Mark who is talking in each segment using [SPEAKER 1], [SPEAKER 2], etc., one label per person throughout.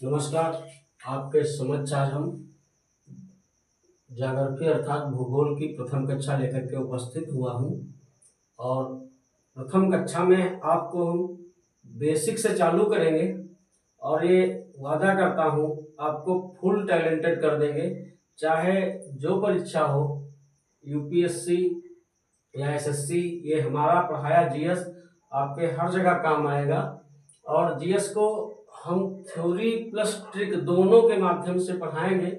[SPEAKER 1] नमस्कार। आपके समक्ष आज हम ज्योग्राफी अर्थात भूगोल की प्रथम कक्षा लेकर के उपस्थित हुआ हूँ। और प्रथम कक्षा में आपको हम बेसिक से चालू करेंगे और ये वादा करता हूँ आपको फुल टैलेंटेड कर देंगे। चाहे जो परीक्षा हो, यूपीएससी या एसएससी, ये हमारा पढ़ाया जीएस आपके हर जगह काम आएगा। और जीएस को हम थ्योरी प्लस ट्रिक दोनों के माध्यम से पढ़ाएंगे,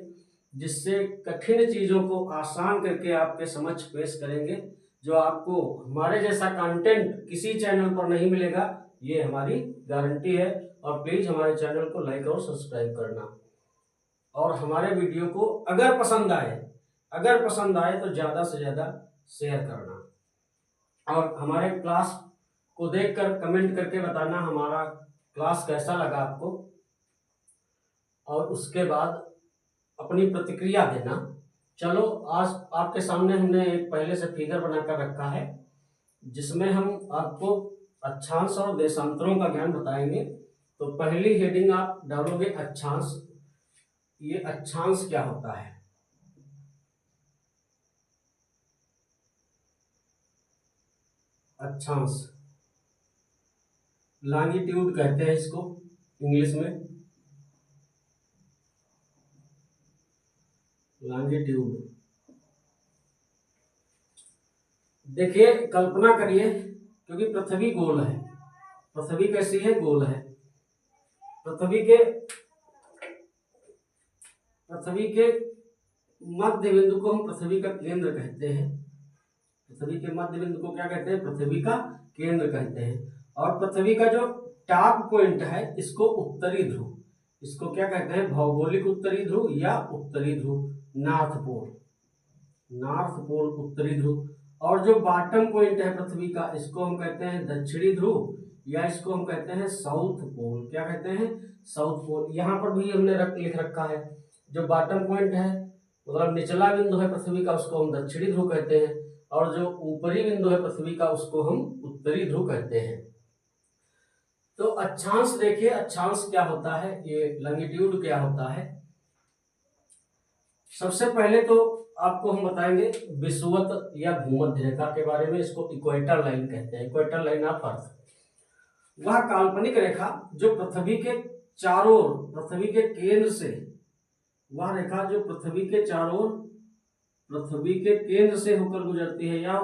[SPEAKER 1] जिससे कठिन चीज़ों को आसान करके आपके समक्ष पेश करेंगे, जो आपको हमारे जैसा कंटेंट किसी चैनल पर नहीं मिलेगा, ये हमारी गारंटी है। और प्लीज़ हमारे चैनल को लाइक और सब्सक्राइब करना, और हमारे वीडियो को अगर पसंद आए तो ज़्यादा से ज़्यादा शेयर करना, और हमारे क्लास को देखकर कमेंट करके बताना हमारा क्लास कैसा लगा आपको, और उसके बाद अपनी प्रतिक्रिया देना। चलो, आज आपके सामने हमने एक पहले से फिगर बनाकर रखा है, जिसमें हम आपको अक्षांश और देशांतरों का ज्ञान बताएंगे। तो पहली हेडिंग आप डालोगे अक्षांश। ये अक्षांश क्या होता है? अक्षांश लॉन्गिट्यूड कहते हैं इसको इंग्लिश में, लॉन्गिट्यूड। देखिए, कल्पना करिए, क्योंकि पृथ्वी गोल है। पृथ्वी कैसी है? गोल है। पृथ्वी के मध्य बिंदु को हम पृथ्वी का केंद्र कहते हैं। पृथ्वी के मध्य बिंदु को क्या कहते हैं? पृथ्वी का केंद्र कहते हैं। और पृथ्वी का जो टॉप पॉइंट है, इसको उत्तरी ध्रुव, इसको क्या कहते हैं? भौगोलिक उत्तरी ध्रुव या उत्तरी ध्रुव, नॉर्थ पोल। नॉर्थ पोल, उत्तरी ध्रुव। और जो बॉटम पॉइंट है पृथ्वी का, इसको हम कहते हैं दक्षिणी ध्रुव, या इसको हम कहते हैं साउथ पोल। क्या कहते हैं? South pole. यहाँ पर भी हमने लिख रखा है, जो बॉटम पॉइंट है, मतलब निचला बिंदु है पृथ्वी का, उसको हम दक्षिणी ध्रुव कहते हैं, और जो ऊपरी बिंदु है पृथ्वी का, उसको हम उत्तरी ध्रुव कहते हैं। तो अक्षांश देखिए, अक्षांश क्या होता है, ये लॉन्गिट्यूड क्या होता है। सबसे पहले तो आपको हम बताएंगे विषुवत या भूमध्य रेखा के बारे में। इसको इक्वेटर लाइन कहते हैं। इक्वेटर लाइन ऑफ अर्थ, वह काल्पनिक रेखा जो पृथ्वी के चारों ओर, पृथ्वी के केंद्र से, वह रेखा जो पृथ्वी के चारों ओर, पृथ्वी के केंद्र से होकर गुजरती है, या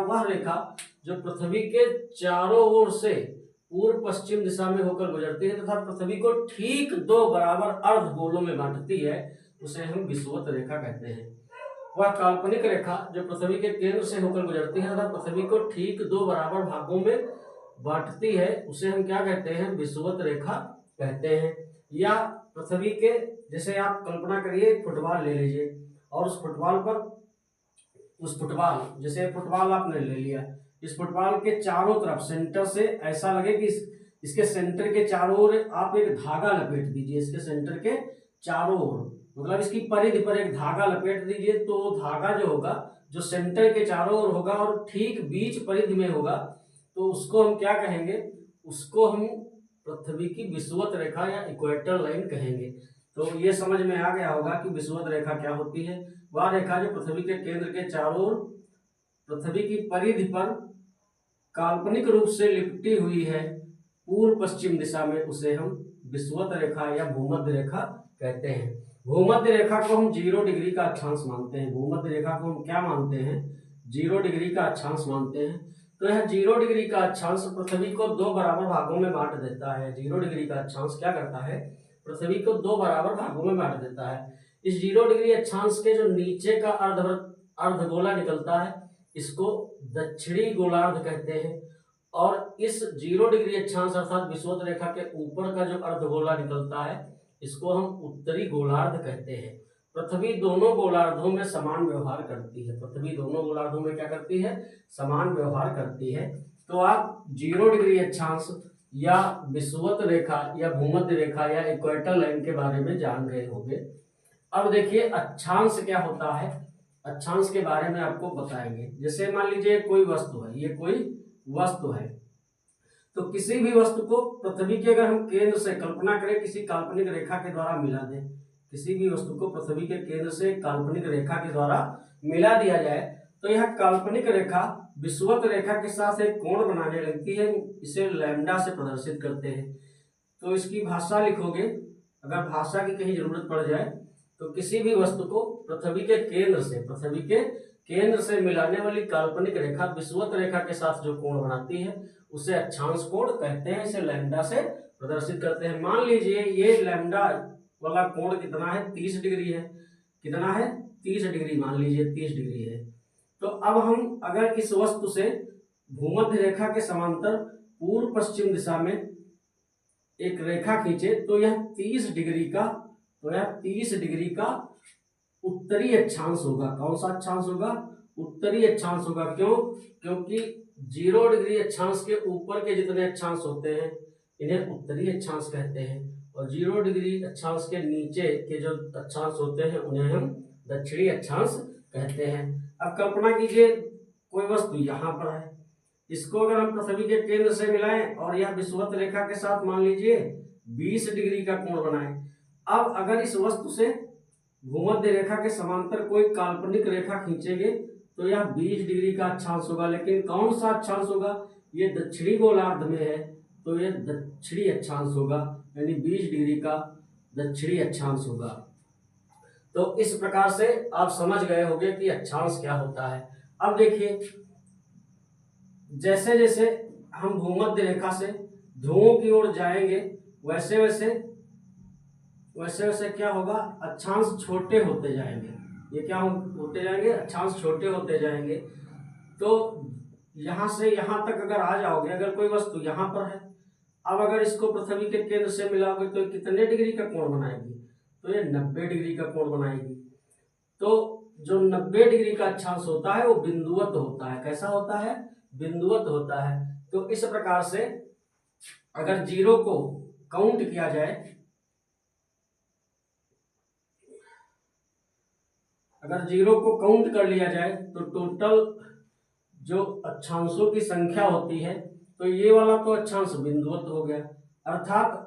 [SPEAKER 1] वह रेखा जो पृथ्वी के चारों ओर से पूर्व पश्चिम दिशा में होकर गुजरती है तथा पृथ्वी को ठीक दो बराबर अर्धगोलों में बांटती है, उसे हम विषुवत रेखा कहते हैं। वह काल्पनिक रेखा जो पृथ्वी के केंद्र से होकर गुजरती है तथा पृथ्वी को ठीक दो बराबर भागों में बांटती है, उसे हम क्या कहते हैं? विषुवत रेखा कहते हैं। या पृथ्वी के, जैसे आप कल्पना करिए, फुटबॉल ले लीजिए, और उस फुटबॉल, जैसे फुटबॉल आपने ले लिया, इस फुटबॉल के चारों तरफ सेंटर से ऐसा लगे कि इसके सेंटर के चारों ओर आप एक धागा लपेट दीजिए। इसके सेंटर के चारों ओर, मतलब इसकी परिधि पर एक धागा लपेट दीजिए, तो धागा जो होगा, जो सेंटर के चारों ओर होगा और ठीक बीच परिधि में होगा, तो उसको हम क्या कहेंगे? उसको हम पृथ्वी की विषुवत रेखा या इक्वेटर लाइन कहेंगे। तो ये समझ में आ गया होगा कि विषुवत रेखा क्या होती है। वह रेखा जो पृथ्वी के केंद्र के चारों ओर पृथ्वी की परिधि पर काल्पनिक रूप से लिपटी हुई है पूर्व पश्चिम दिशा में, उसे हम विषुवत रेखा या भूमध्य रेखा कहते हैं। भूमध्य रेखा को हम 0 डिग्री का अक्षांश मानते हैं। भूमध्य रेखा को हम क्या मानते हैं? 0 डिग्री का अक्षांश मानते हैं। तो यह 0 डिग्री का अक्षांश पृथ्वी को दो बराबर भागों में बांट देता है। 0 डिग्री का अक्षांश क्या करता है? पृथ्वी को दो बराबर भागों में बांट देता है। इस 0 डिग्री अक्षांश के जो नीचे का अर्धगोला निकलता है, इसको दक्षिणी गोलार्ध कहते हैं। और इस 0 डिग्री अक्षांश अर्थात विषुवत रेखा के ऊपर का जो अर्धगोला निकलता है, इसको हम उत्तरी गोलार्ध कहते हैं। पृथ्वी दोनों गोलार्धों में समान व्यवहार करती है। पृथ्वी दोनों गोलार्धों में क्या करती है? समान व्यवहार करती है। तो आप 0 डिग्री अक्षांश या विषुवत रेखा या भूमध्य रेखा या इक्वेटर लाइन के बारे में जान गए होंगे। अब देखिए, अक्षांश क्या होता है। अक्षांश के बारे में आपको बताएंगे। जैसे मान लीजिए कोई वस्तु है, ये कोई वस्तु है, तो किसी भी वस्तु को पृथ्वी के अगर हम केंद्र से कल्पना करें किसी काल्पनिक रेखा के द्वारा मिला दें, किसी भी वस्तु को पृथ्वी के केंद्र से काल्पनिक रेखा के द्वारा मिला दिया जाए तो यह काल्पनिक रेखा विषुवत रेखा के साथ एक कोण बनाने लगती है, इसे लैम्डा से प्रदर्शित करते हैं। तो इसकी भाषा लिखोगे, अगर भाषा की कहीं जरूरत पड़ जाए तो किसी भी वस्तु को पृथ्वी के केंद्र से मिलाने वाली काल्पनिक रेखा विषुवत रेखा के साथ जो कोण बनाती है उसे अक्षांश कोण कहते हैं, इसे लैम्डा से प्रदर्शित करते हैं। मान लीजिए ये लैम्डा वाला कोण कितना है, 30 डिग्री है। कितना है, 30 डिग्री, मान लीजिए 30 डिग्री है। तो अब हम अगर इस वस्तु से भूमध्य रेखा के समांतर पूर्व पश्चिम दिशा में एक रेखा खींचे तो यह 30 डिग्री का उत्तरी अक्षांश होगा। कौन सा अक्षांश होगा, उत्तरी अक्षांश होगा। क्यों, क्योंकि 0 डिग्री अक्षांश के ऊपर के जितने अक्षांश होते हैं इन्हें उत्तरी अक्षांश कहते हैं, और 0 डिग्री अक्षांश के नीचे के जो अक्षांश होते हैं उन्हें हम दक्षिणी अक्षांश कहते हैं। अब कल्पना कीजिए कोई वस्तु यहाँ पर है, इसको अगर हम पृथ्वी के केंद्र से मिलाएं और यह विषुवत रेखा के साथ मान लीजिए 20 डिग्री का कोण बनाएं। अब अगर इस वस्तु से भूमध्य रेखा के समांतर कोई काल्पनिक रेखा खींचेंगे तो यह 20 डिग्री का अक्षांश होगा, लेकिन कौन सा अक्षांश होगा, ये दक्षिणी गोलार्ध में है तो यह दक्षिणी अक्षांश होगा, यानी 20 डिग्री का दक्षिणी अक्षांश होगा। तो इस प्रकार से आप समझ गए होंगे कि अक्षांश क्या होता है। अब देखिए, जैसे जैसे हम भूमध्य रेखा से ध्रुवों की ओर जाएंगे वैसे वैसे क्या होगा, अक्षांश छोटे होते जाएंगे। ये क्या होते जाएंगे, अक्षांश छोटे होते जाएंगे। तो यहाँ से यहाँ तक अगर आ जाओगे, अगर कोई वस्तु यहाँ पर है, अब अगर इसको पृथ्वी के केंद्र से मिलाओगे तो कितने डिग्री का कोण बनाएगी, तो ये 90 डिग्री का कोण बनाएगी। तो जो 90 डिग्री का अक्षांश होता है वो बिंदुवत होता है। कैसा होता है, बिंदुवत होता है। तो इस प्रकार से अगर 0 को काउंट किया जाए, अगर 0 को काउंट कर लिया जाए तो टोटल जो अक्षांशों की संख्या होती है, तो ये वाला तो अक्षांश बिंदुवत हो गया, अर्थात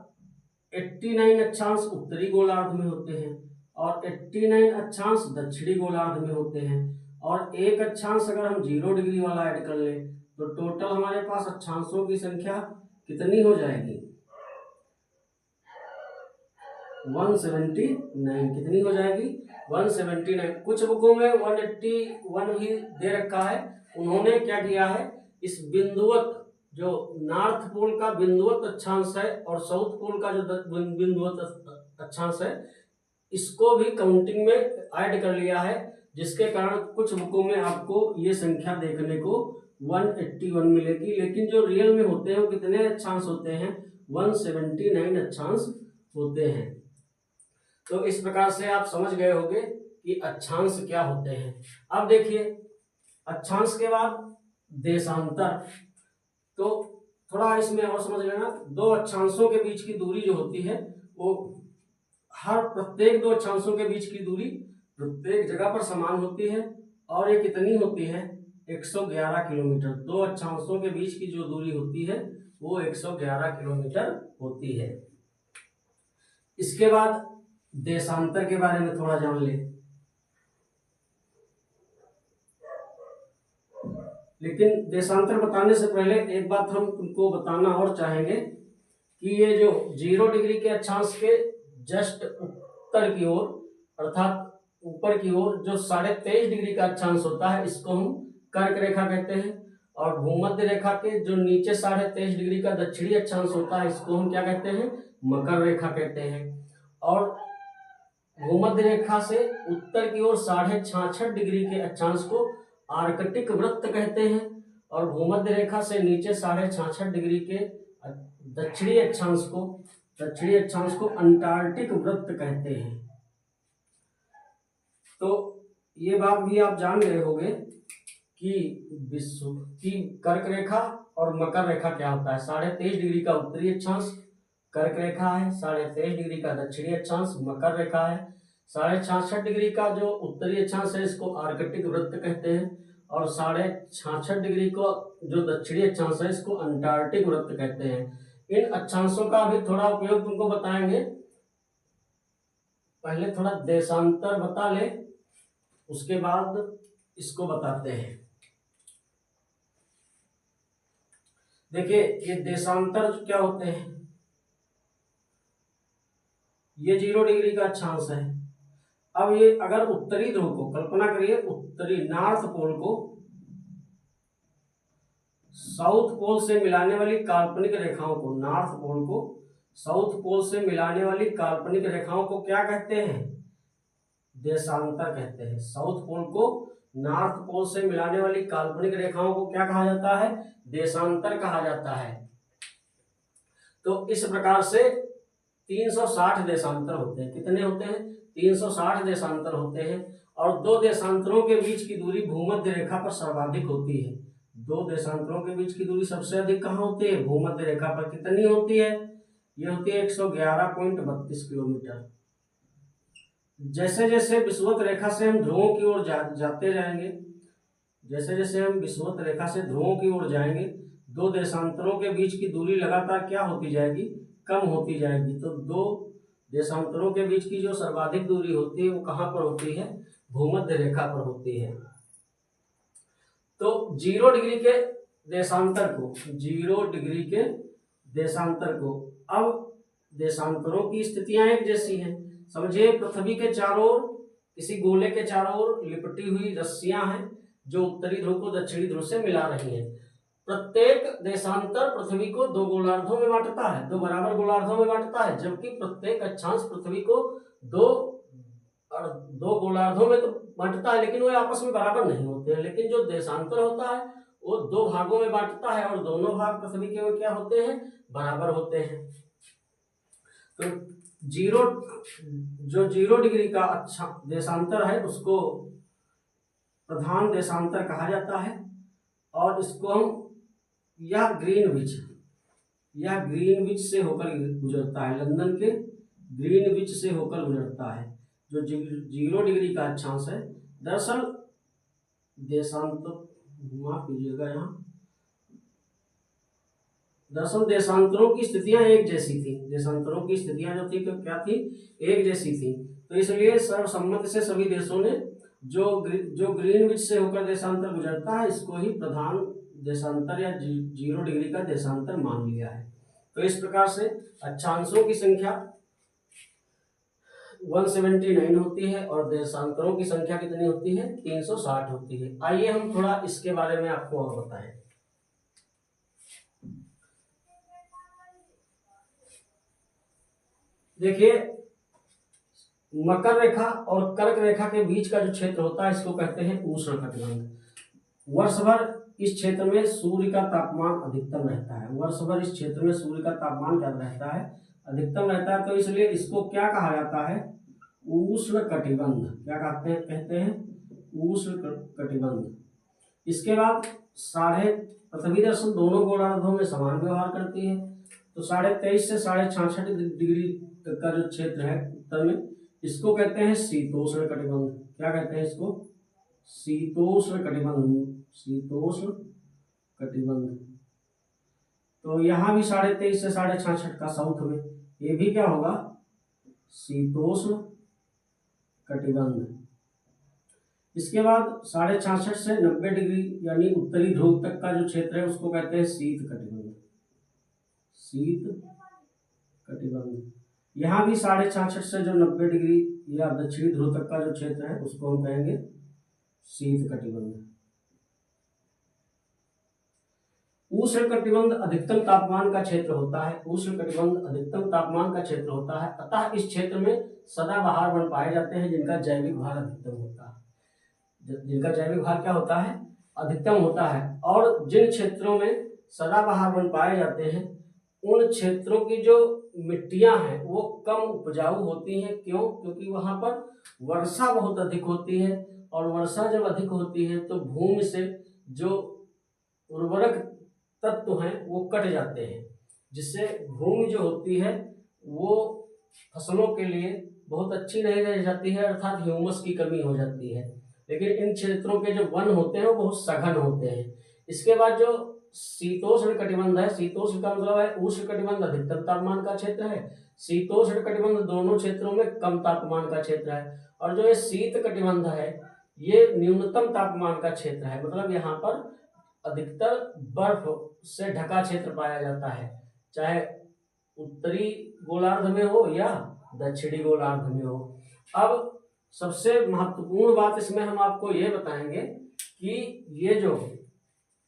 [SPEAKER 1] 89 अक्षांश उत्तरी गोलार्ध में होते हैं और 89 अक्षांश दक्षिणी गोलार्ध में होते हैं, और एक अक्षांश अगर हम 0 डिग्री वाला ऐड कर ले तो टोटल हमारे पास अक्षांशों की संख्या कितनी हो जाएगी, 179। कितनी हो जाएगी, 179। कुछ बुकों में 181 भी दे रखा है। उन्होंने क्या किया है, इस बिंदुवत जो नॉर्थ पोल का बिंदुवत अक्षांश है और साउथ पोल का जो बिंदुवत अक्षांश है, इसको भी काउंटिंग में ऐड कर लिया है, जिसके कारण कुछ बुकों में आपको ये संख्या देखने को 181 मिलेगी, लेकिन जो रियल में होते हैं वो कितने अक्षांश होते हैं, 179 अक्षांश होते हैं। तो इस प्रकार से आप समझ गए होंगे कि अक्षांश क्या होते हैं। अब देखिए, अक्षांश के बाद देशांतर, तो थोड़ा इसमें और समझ लेना, दो अक्षांशों के बीच की दूरी जो होती है वो प्रत्येक दो अक्षांशों के बीच की दूरी प्रत्येक जगह पर समान होती है, और ये कितनी होती है, 111 किलोमीटर। दो अक्षांशों के बीच की जो दूरी होती है वो 111 किलोमीटर होती है। इसके बाद देशांतर के बारे में थोड़ा जान ले, लेकिन देशांतर बताने से पहले एक बात हम तुमको बताना और चाहेंगे कि ये जो 0 डिग्री के अक्षांश के जस्ट उत्तर की ओर, अर्थात ऊपर की ओर जो 23.5 डिग्री का अक्षांश होता है, इसको हम कर्क रेखा कहते हैं, और भूमध्य रेखा के जो नीचे 23.5 डिग्री का दक्षिणी अक्षांश होता है, इसको हम क्या कहते हैं, मकर रेखा कहते हैं। और भूमध्य रेखा से उत्तर की ओर 66.5 डिग्री के अक्षांश को आर्कटिक वृत्त कहते हैं, और भूमध्य रेखा से नीचे 66.5 डिग्री के दक्षिणी अक्षांश को अंटार्कटिक वृत्त कहते हैं। तो ये बात भी आप जान गए होंगे कि विश्व की कर्क रेखा और मकर रेखा क्या होता है। 23.5 डिग्री का उत्तरी अक्षांश कर्क रेखा है, 23.5 डिग्री का दक्षिणी अक्षांश मकर रेखा है, 66.5 डिग्री का जो उत्तरी अक्षांश है इसको आर्कटिक वृत्त कहते हैं, और 66.5 को जो दक्षिणी अक्षांश है इसको अंटार्कटिक वृत्त कहते हैं। इन अक्षांशों का अभी थोड़ा उपयोग तुमको बताएंगे। पहले थोड़ा देशांतर बता ले, उसके बाद इसको बताते हैं। देखिए ये देशांतर क्या होते हैं, ये 0 डिग्री का अक्षांश है। अब ये अगर उत्तरी ध्रुव को कल्पना करिए, उत्तरी नॉर्थ पोल को साउथ पोल से मिलाने वाली काल्पनिक रेखाओं को, नॉर्थ पोल को साउथ पोल से मिलाने वाली काल्पनिक रेखाओं को क्या कहते हैं, देशांतर कहते हैं। साउथ पोल को नॉर्थ पोल से मिलाने वाली काल्पनिक रेखाओं को क्या कहा जाता है, देशांतर कहा जाता है। तो इस प्रकार से 360 देशांतर होते हैं। कितने होते हैं, 360 देशांतर होते हैं। और दो देशांतरों के बीच की दूरी भूमध्य रेखा पर सर्वाधिक होती है। दो देशांतरों के बीच की दूरी सबसे अधिक कहाँ होती है, भूमध्य रेखा पर। कितनी होती है, ये होती है 111.32 किलोमीटर। जैसे जैसे विषुवत रेखा से हम ध्रुवों की ओर जाते जाएंगे, जैसे जैसे हम विषुवत रेखा से ध्रुवों की ओर जाएंगे, दो देशांतरों के बीच की दूरी लगातार क्या होती जाएगी, कम होती जाएगी। तो दो देशांतरों के बीच की जो सर्वाधिक दूरी होती है वो कहाँ पर होती है, भूमध्य रेखा पर होती है। तो 0 डिग्री के देशांतर को, 0 डिग्री के देशांतर को, अब देशांतरों की स्थितियां एक जैसी हैं। समझिए पृथ्वी के चारों ओर, किसी गोले के चारों ओर लिपटी हुई रस्सियां हैं जो उत्तरी ध्रुव को दक्षिणी ध्रुव से मिला रही हैं। प्रत्येक देशांतर पृथ्वी को दो गोलार्धों में बांटता है, दो बराबर गोलार्धों में बांटता है, जबकि प्रत्येक अक्षांश पृथ्वी को दो गोलार्धों में तो बांटता है, लेकिन वे आपस में बराबर नहीं होते हैं। लेकिन जो देशांतर होता है वो दो भागों में बांटता है और दोनों भाग पृथ्वी के वो क्या होते हैं, बराबर होते हैं। तो 0 डिग्री का अच्छा देशांतर है उसको प्रधान देशांतर कहा जाता है। और इसको हम यह ग्रीनविच से होकर गुजरता है, लंदन के ग्रीनविच से होकर गुजरता है जो 0 डिग्री का अक्षांश है। दरअसल देशांतर, माफ कीजिएगा, यहाँ दरअसल देशांतरों की स्थितियां एक जैसी थी, देशांतरों की स्थितियां जो थी तो क्या थी, एक जैसी थी। तो इसलिए सर्वसम्मति से सभी देशों ने जो ग्रीनविच से होकर देशांतर गुजरता है इसको ही प्रधान देशांतर या 0 डिग्री का देशांतर मान लिया है। तो इस प्रकार से अक्षांशों की संख्या 179 होती है और देशांतरों की संख्या कितनी होती है, 360 होती है। आइए हम थोड़ा इसके बारे में आपको और बताएं। देखिए मकर रेखा और कर्क रेखा के बीच का जो क्षेत्र होता है इसको कहते हैं उष्णकटिबंध। वर्ष भर इस क्षेत्र में सूर्य का तापमान अधिकतम रहता है, वर्ष भर इस क्षेत्र में सूर्य का तापमान क्या रहता है, अधिकतम रहता है। तो इसलिए इसको क्या कहा जाता है, उष्णकटिबंध। क्या कहते हैं, उष्णकटिबंध। इसके बाद पृथ्वी दर्शन दोनों गोलार्धों में समान व्यवहार करती है। तो 23.5 से 66.5 डिग्री का जो क्षेत्र है उत्तर में, इसको कहते हैं शीतोष्ण कटिबंध। क्या कहते हैं इसको, शीतोष्ण कटिबंध, शीतोष्ण कटिबंध। तो यहाँ भी 23.5 से 66.5 का साउथ में, ये भी क्या होगा, शीतोष्ण कटिबंध। इसके बाद 66.5 से 90 डिग्री यानी उत्तरी ध्रुव तक का जो क्षेत्र है उसको कहते हैं शीत कटिबंध, शीत कटिबंध। यहाँ भी 66.5 से जो 90 डिग्री या दक्षिणी ध्रुव तक का जो क्षेत्र है उसको हम कहेंगे शीत कटिबंध। उष्ण कटिबंध अधिकतम तापमान का क्षेत्र होता है, उष्ण कटिबंध अधिकतम तापमान का क्षेत्र होता है। अतः इस क्षेत्र में सदाबहार वन पाए जाते हैं जिनका जैविक भार अधिकतम होता है, जिनका जैविक भार क्या होता है, अधिकतम होता है। और जिन क्षेत्रों में सदाबहार वन पाए जाते हैं उन क्षेत्रों की जो मिट्टियां हैं वो कम उपजाऊ होती हैं। क्यों, क्योंकि वहां पर वर्षा बहुत अधिक होती है और वर्षा जब अधिक होती है तो भूमि से जो उर्वरक तत्व हैं वो कट जाते हैं, जिससे भूमि जो होती है वो फसलों के लिए बहुत अच्छी नहीं रह जाती है, अर्थात ह्यूमस की कमी हो जाती है। लेकिन इन क्षेत्रों के जो वन होते हैं वो बहुत सघन होते हैं। इसके बाद जो शीतोष्ण कटिबंध है, शीतोष्ण का मतलब है उष्ण कटिबंध अधिकतम तापमान का क्षेत्र है, शीतोष्ण कटिबंध दोनों क्षेत्रों में कम तापमान का क्षेत्र है, और जो ये शीत कटिबंध है ये न्यूनतम तापमान का क्षेत्र है, मतलब यहाँ पर अधिकतर बर्फ से ढका क्षेत्र पाया जाता है, चाहे उत्तरी गोलार्ध में हो या दक्षिणी गोलार्ध में हो। अब सबसे महत्वपूर्ण बात इसमें हम आपको ये बताएंगे कि ये जो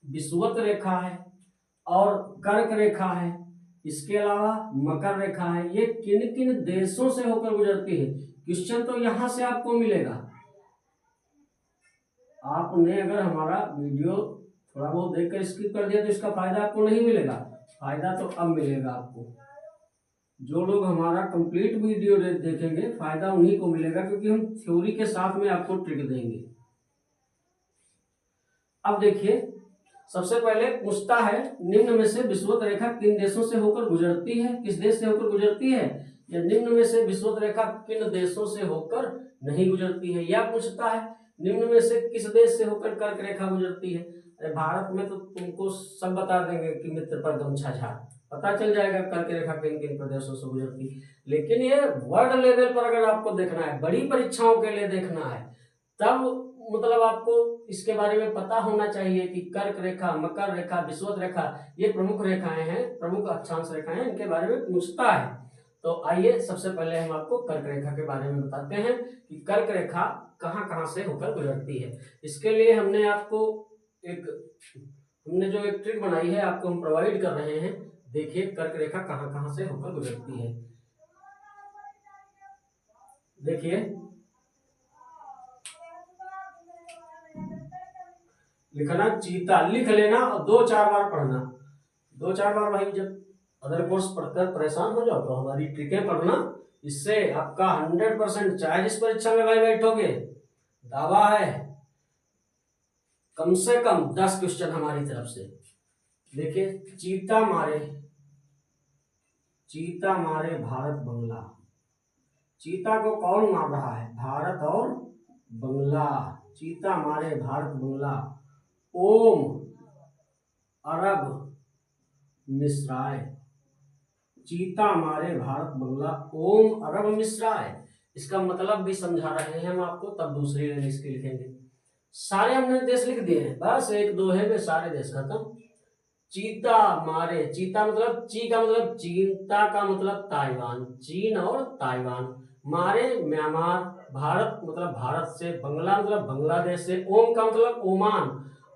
[SPEAKER 1] विषुवत रेखा है और कर्क रेखा है, इसके अलावा मकर रेखा है, ये किन किन देशों से होकर गुजरती है। क्वेश्चन तो यहां से आपको मिलेगा। आपने अगर हमारा वीडियो थोड़ा बहुत देखकर स्किप कर दिया तो इसका फायदा आपको नहीं मिलेगा, फायदा तो अब मिलेगा आपको। जो लोग हमारा कंप्लीट वीडियो देखेंगे फायदा उन्हीं को मिलेगा, क्योंकि हम थ्योरी के साथ में आपको ट्रिक देंगे। अब देखिए, सबसे पहले पूछता है निम्न में से विषुवत रेखा किन देशों से होकर गुजरती है, किस देश से होकर गुजरती है, या निम्न में से विषुवत रेखा किन देशों से होकर नहीं गुजरती है, या पूछता है निम्न में से किस देश से होकर कर्क रेखा गुजरती है। अरे भारत में तो तुमको सब बता देंगे कि मित्र पर गमछा झाड़, पता चल जाएगा कर्क रेखा किन किन प्रदेशों से गुजरती है। लेकिन ये वर्ल्ड लेवल पर अगर आपको देखना है, बड़ी परीक्षाओं के लिए देखना है, तब मतलब आपको इसके बारे में पता होना चाहिए कि कर्क रेखा, मकर रेखा, विषुवत रेखा ये प्रमुख रेखाएं हैं, प्रमुख अक्षांश रेखाएं हैं, इनके बारे में पूछता है। तो आइए सबसे पहले हम आपको कर्क रेखा के बारे में बताते हैं कि कर्क रेखा कहां कहां से होकर गुजरती है। इसके लिए हमने जो एक ट्रिक बनाई है आपको हम प्रोवाइड कर रहे हैं। देखिए कर्क रेखा कहां कहां से होकर गुजरती है। देखिए लिखना चीता, लिख लेना और 2-4 बार पढ़ना, 2-4 बार। भाई जब अदर कोर्स पढ़कर परेशान हो जाओ तो हमारी ट्रिकें पढ़ना, इससे आपका 100%, चाहे जिस परीक्षा में भाई बैठोगे, दावा है कम से कम 10 क्वेश्चन हमारी तरफ से। देखिए चीता मारे भारत बंगला, चीता को कौन मार रहा है, भारत और बंगला। चीता मारे भारत बंगला, ओम अरब मिस्राय। चीता मारे भारत बंगला, ओम अरब मिस्राय। इसका मतलब भी समझा रहे हैं हम आपको, तब दूसरी लाइन इसके लिखेंगे। सारे हमने देश लिख दिए हैं, बस 1-2 है वे सारे देश खत्म। चीता मारे, चीता मतलब ची का मतलब चीन, ता का मतलब ताइवान, चीन और ताइवान, मारे म्यांमार, भारत मतलब भारत से, बंगला मतलब बांग्लादेश से, ओम का मतलब ओमान,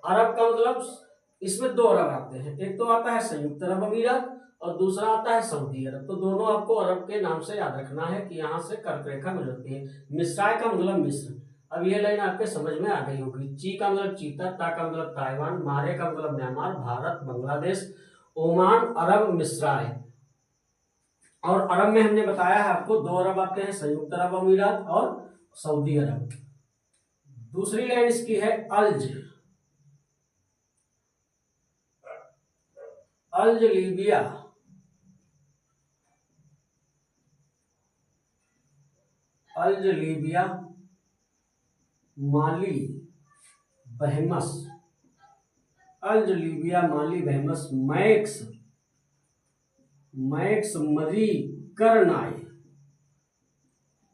[SPEAKER 1] अरब का मतलब इसमें 2 अरब आते हैं, एक तो आता है संयुक्त अरब अमीरात और दूसरा आता है सऊदी अरब। तो दोनों आपको अरब के नाम से याद रखना है कि यहाँ से कर्क रेखा गुजरती है। मिस्राय का मतलब मिस्र। अब ये लाइन आपके समझ में आ गई होगी। ची का मतलब चीता, ता का मतलब ताइवान, मारे का मतलब म्यांमार, भारत, बांग्लादेश, ओमान, अरब, मिस्राय। और अरब में हमने बताया है आपको 2 अरब आते हैं, संयुक्त अरब अमीरात और सऊदी अरब। दूसरी लाइन इसकी है अल्ज, अल्ज लीबिया, अल्ज लीबिया, माली, बहमस, अल्ज लीबिया, माली, बहमस, मैक्स मरी करनाय,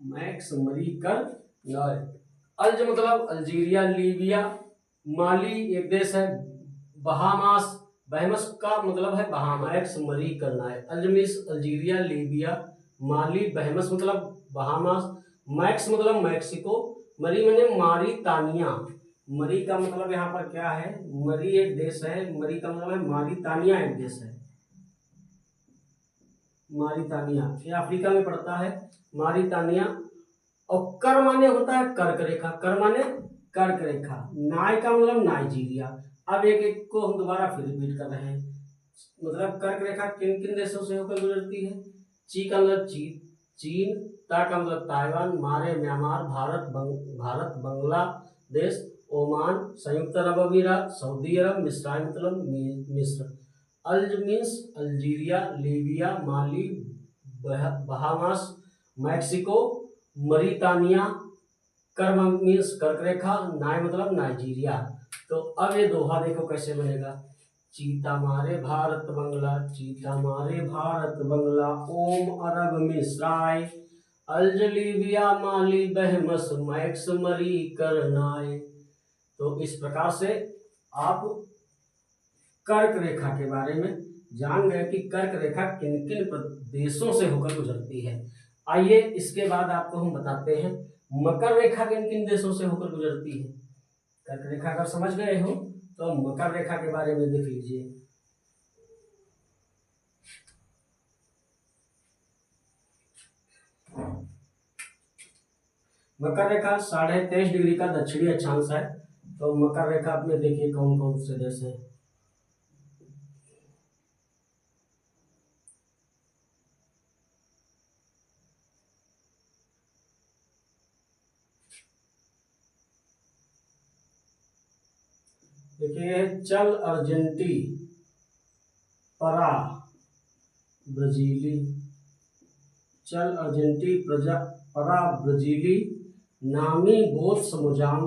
[SPEAKER 1] मैक्स मरी करनाय। अल्ज मतलब अल्जीरिया, लीबिया, माली एक देश है, बहामास, बहमस का मतलब है बहामा, एक्स मरी करनाय। अल्जमिस अल्जीरिया, लीबिया, माली, बहमस मतलब बहामास, मैक्स मतलब मैक्सिको, मरी मैंने मारितानिया, मरी का मतलब यहाँ पर क्या है, मरी एक देश है, मरी का मतलब है मारितानिया एक देश है, मारितानिया ये अफ्रीका में पड़ता है, मारितानिया। और कर माने होता है कर्क रेखा, कर माने कर्क रेखा, नाय का मतलब नाइजीरिया। अब एक एक को हम दोबारा फिर रिपीट कर रहे हैं, मतलब कर्क रेखा किन किन देशों से होकर गुजरती है। ची का मतलब चीन, ता का मतलब ताइवान, मारे म्यांमार, भारत बांग्लादेश, ओमान, संयुक्त अरब अमीरात, सऊदी अरब, मिस्राय मतलब मिस्र। अल्ज मीन्स अल्जीरिया, लीबिया, माली, बहामास, मैक्सिको, मरीतानिया, कर्म मीन्स कर्क रेखा, नाय मतलब नाइजीरिया। तो अब ये दोहा देखो कैसे बनेगा। चीता मारे भारत बंगला, चीता मारे भारत बंगला, ओम अरब मिस्राय, अल्जलीबिया माली बहमस मैक्स मरी करनाय। तो इस प्रकार से आप कर्क रेखा के बारे में जान गए कि कर्क रेखा किन किन प्रदेशों से होकर गुजरती है। आइए इसके बाद आपको हम बताते हैं मकर रेखा किन किन देशों से होकर गुजरती है। कर्क रेखा अगर समझ गए हो तो मकर रेखा के बारे में देख लीजिए। मकर रेखा 23.5 डिग्री का दक्षिणी अक्षांश है। तो मकर रेखा में देखिए कौन कौन से देश है। देखिए चल अर्जेंटी, परा ब्राजीली, चल अर्जेंटी परा ब्राजीली, नामी बोत्स मोजाम,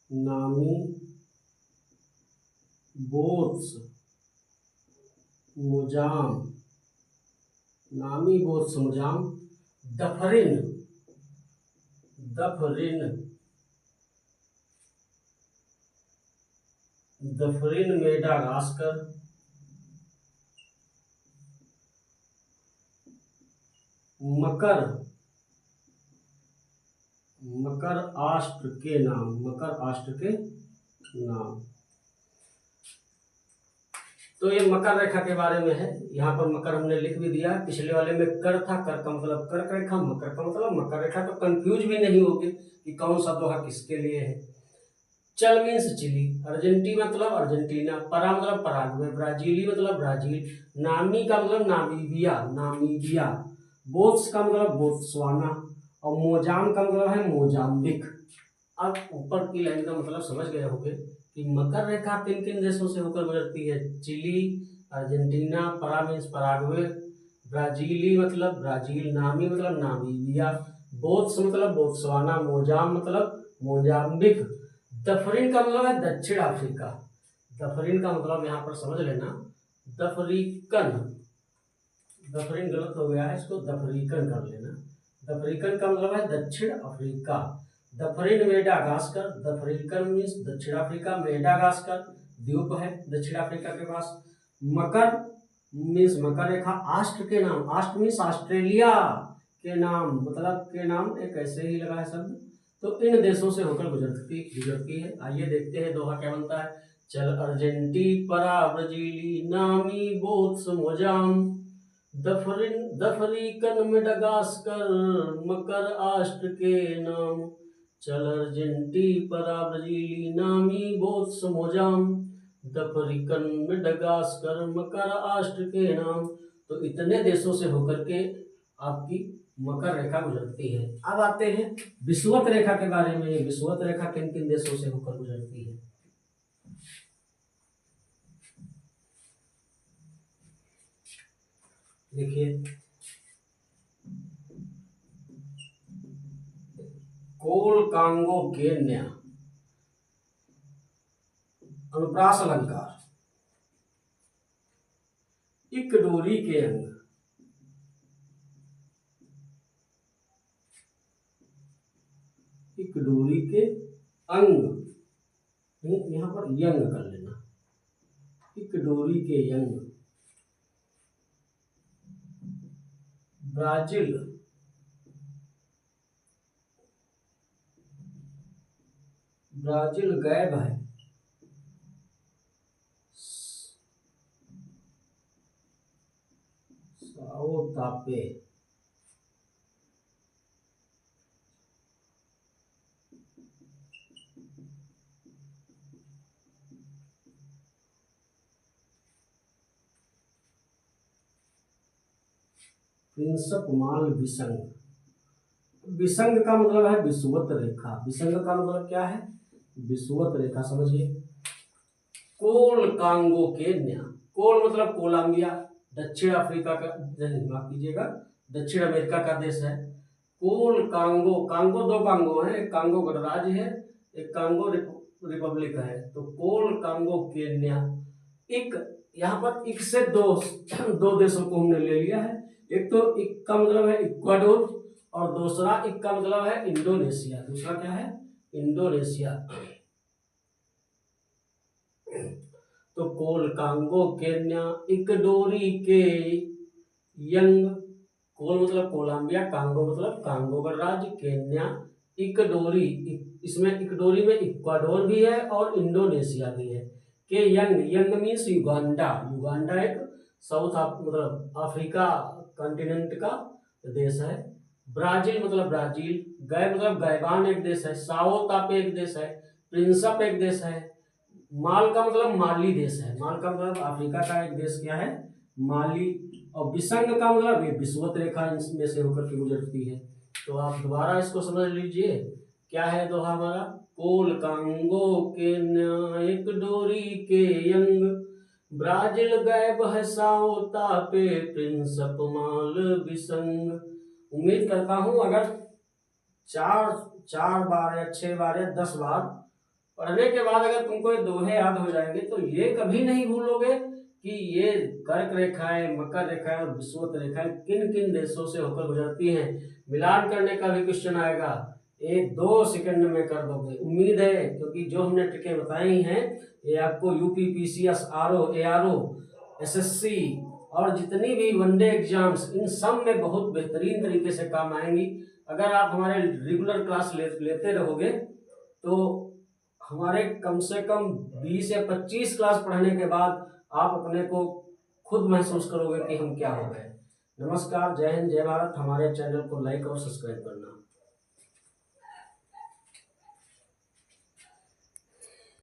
[SPEAKER 1] नामी बोत्स मोजाम, नामी बोत्स मोजाम, दफरिन, दफरिन, दफरिन मेडागास्कर, मकर, मकर आष्ट्र के नाम, मकर आष्ट्र के नाम। तो ये मकर रेखा के बारे में है। यहाँ पर मकर हमने लिख भी दिया, पिछले वाले में कर था, कर का मतलब कर्क रेखा, मकर का मतलब मकर रेखा। तो कंफ्यूज भी नहीं होगी कि कौन सा दोहा किसके लिए है। चल मीन्स चिली, अर्जेंटी मतलब अर्जेंटीना, परा मतलब पराग्वे, ब्राजीली मतलब ब्राजील, नामी का मतलब नामीबिया, नामीबिया, बोत्स का मतलब बोत्सवाना, और मोजाम का मतलब है मोजाम्बिक। अब ऊपर की लाइन का मतलब समझ गए होंगे कि मकर रेखा किन किन देशों से होकर गुजरती है। चिली, अर्जेंटीना, परा मीन्स पराग्वे, ब्राजीली मतलब ब्राजील, नामी मतलब नामीबिया, बोत्स मतलब बोत्सवाना, मोजाम मतलब मोजाम्बिक, दफरिन का मतलब है दक्षिण अफ्रीका। दफरिन का मतलब यहाँ पर समझ लेना दफरीकन, दफरिन गलत हो गया है, इसको दफरीकन कर लेना। दफरीकन का मतलब है दक्षिण अफ्रीका। दफरिन मेडागास्कर, दफरीकन मीन्स दक्षिण अफ्रीका, मेडागास्कर द्वीप है दक्षिण अफ्रीका के पास। मकर मीन्स मकर रेखा, आष्ट्र के नाम, आष्ट्र मीन्स ऑस्ट्रेलिया के नाम, मतलब के नाम एक ऐसे ही लगा है शब्द। तो इन देशों से होकर गुजरती है। आइए देखते हैं दोहा क्या बनता है। चल अर्जेंटी परा ब्राजीली, नामी बोत्स मोजाम, दफरीकन मेडागास्कर, मकर आष्ट्र के नाम। चल अर्जेंटी परा ब्राजीली, नामी बोत्स मोजाम, दफरीकन मेडागास्कर, मकर आष्ट्र के नाम। तो इतने देशों से होकर के आपकी मकर रेखा गुजरती है। अब आते हैं विषुवत रेखा के बारे में। विषुवत रेखा किन किन देशों से होकर गुजरती है। देखिए कोल कांगो केन्या, अनुप्रास अलंकार, इकडोरी के अंग, इकडोरी के अंग, यहाँ पर यंग कर लेना, इकडोरी के यंग, ब्राजील, ब्राजील गैब है, साओ तापे, प्रिंसप माल विसंग। विसंग का मतलब है विषुवत रेखा। विसंग का मतलब क्या है, विषुवत रेखा। समझिए कोल कांगो केन्या, कोल मतलब कोलंबिया, दक्षिण अफ्रीका का, माफ कीजिएगा, दक्षिण अमेरिका का देश है। कोल कांगो, कांगो दो कांगो है, एक कांगो गणराज्य है, एक कांगो रिपब्लिक है। तो कोल कांगो केन्या, इक, यहाँ पर इक से दो देशों को हमने ले लिया है। एक तो इक का मतलब है इक्वाडोर और दूसरा इक का मतलब है इंडोनेशिया। दूसरा क्या है? इंडोनेशिया। तो कोल कांगो केन्या इकडोरी के यंग, कोल मतलब कोलंबिया, कांगो मतलब कांगो गणराज्य, केन्या इकडोरी, इसमें इकडोरी में इक्वाडोर भी है और इंडोनेशिया भी है। के young, young means Uganda, Uganda एक साउथ मतलब अफ्रीका कॉन्टिनेंट का देश है। ब्राजील मतलब ब्राजील, गए मतलब गैबान एक देश है, साओ तापे एक देश है, प्रिंसप एक देश है, माल का मतलब माली देश है, माल का मतलब अफ्रीका का एक देश क्या है? माली। और विसंग का मतलब ये विषुवत रेखा इसमें से होकर के गुजरती है। तो आप दोबारा इसको समझ लीजिए, क्या है दोहा हमारा? कोल कांगो केन्या इकडोरी के यंग, ब्राजील गैब है साओ तापे, प्रिंसप माल विसंग। उम्मीद करता हूं अगर चार बार या 6 बार या 10 बार पढ़ने के बाद अगर तुमको ये दोहे याद हो जाएंगे तो ये कभी नहीं भूलोगे कि ये कर्क रेखाएं, मकर रेखाएं और विषुवत रेखाएं किन किन देशों से होकर गुजरती हैं। मिलान करने का भी क्वेश्चन आएगा, 1-2 सेकंड में कर दोगे उम्मीद है, क्योंकि जो हमने ट्रिकें बताई हैं ये आपको UP PCS, RO, ARO, SSC और जितनी भी वनडे एग्जाम्स, इन सब में बहुत बेहतरीन तरीके से काम आएंगी। अगर आप हमारे रेगुलर क्लास लेते रहोगे तो हमारे कम से कम 20 या 25 क्लास पढ़ने के बाद आप अपने को खुद महसूस करोगे कि हम क्या हो गए। नमस्कार, जय हिंद, जय भारत। हमारे चैनल को लाइक और सब्सक्राइब करना।